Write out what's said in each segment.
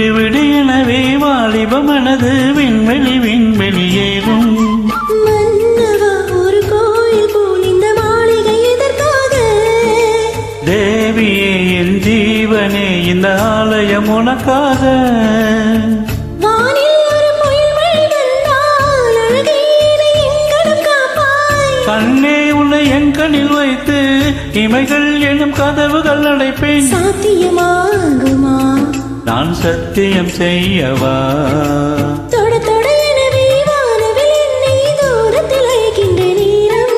விடு விடு எனவே வாலிப மனது விண்வெளி விண்வெளியேறும். மன்னவா ஒரு கோயில் போல் இந்த மாளிகை எதற்காக? தேவியே என் ஜீவனே இந்த ஆலயம் உனக்காக. வானில் ஒரு புயல் மழை வந்தால் அழகே என்னை எங்கனம் காப்பாய். கண்ணே உன்னை என் கண்ணில் வைத்து இமைகள் எனும் கதவுகள் அடைப்பேன். சாத்தியமாகுமா? நான் சத்தியம் செய்யவா? தொட தொட எனவே வானவில் என்னை தூரத்தில் அழைக்கின்ற நேரம்.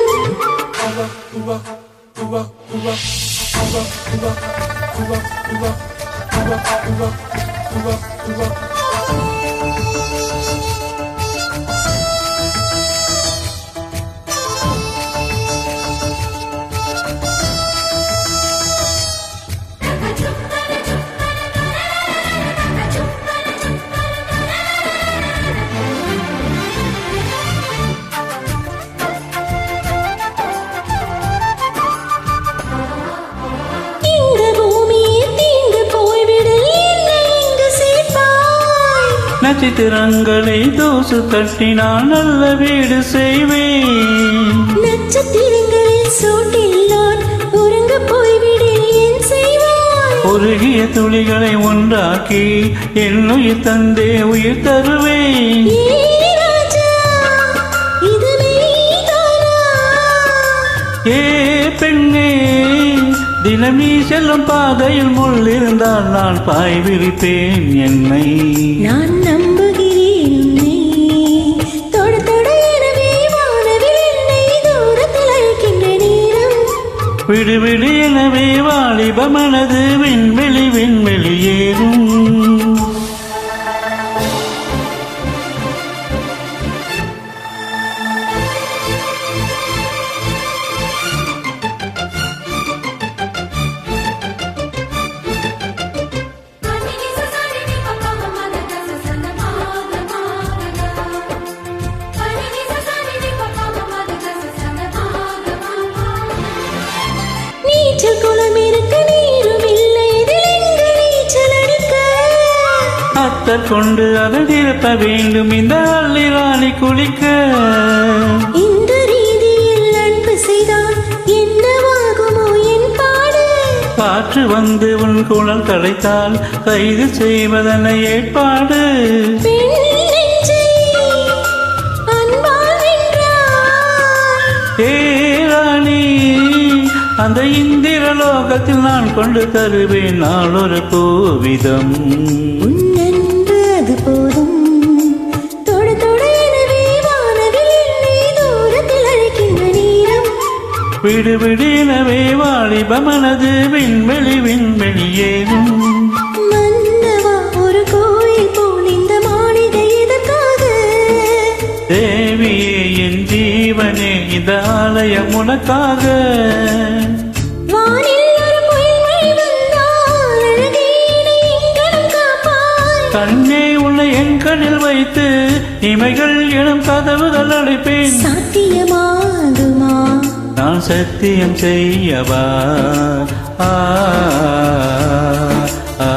இந்த பூமியை தீண்டு போய்விடு, என்னை இங்கு சேர்ப்பாய். நட்சத்திரங்களை தூசு தட்டினால் நல்ல வீடு செய்வேன். நட்சத்திரங்களில் சூட்டில் நான் உறங்க போய்விடு, என் செய்வாய். உருகிய துளிகளை ஒன்றாக்கி என் உயிர் தந்தே உயிர் தருவேன். ஏ ராஜா, இது மெய்தானா? ஏ பெண்ணே, தினம் நீ செல்லும் பாதையில் முள் இருந்தால் நான் பாய் விரிப்பேன் என்னை. நான் நம்புகிறேன் உன்னை. தொட தொட எனவே வானவில் என்னை தூரத்தில் அழைக்கின்ற நேரம். விடு விடு எனவே வாலிப மனது விண்வெளி விண்வெளியேறும். நீச்சல் குளம் இருக்க நீரும் இல்லை, இதில் எங்கு நீச்சல் அடிக்க? அத்தர் கொண்டு அதை திருப்ப வேண்டும் இந்த அள்ளிராணி குளிக்க. இந்த ரீதியில் அன்பு செய்தால் என்னவாகுமோ என் பாடு? காற்று வந்து உன் குழல் தடைத்தால் கைது செய்வதென ஏற்பாடு. பெண் நெஞ்சை அன்பால் வென்றாய். ஏ ராணி, அந்த இந்திர லோகத்தில் நான் கொண்டு தருவேன் நான் ஒரு பூவிதம். உன் அன்பு அது போதும். தொட தொட எனவே வானவில் என்னை தூரத்தில் அழைக்கின்ற நேரம். விடு விடு எனவே வாலிப மனது விண்வெளி விண்வெளியேறும். மன்னவா ஒரு கோயில் போல் இந்த மாளிகை எதற்காக? தேவியே என் ஜீவனே இந்த ஆலயம் உனக்காக. வானில் ஒரு புயல் மழை வந்தால் அழகே என்னை எங்கனம் காப்பாய். கண்ணே உன்னை என் கண்ணில் வைத்து இமைகள் எனும் கதவுகள் அடைப்பேன். சாத்தியமாகுமா? நான் சத்தியம் செய்யவா? ஆ ஆ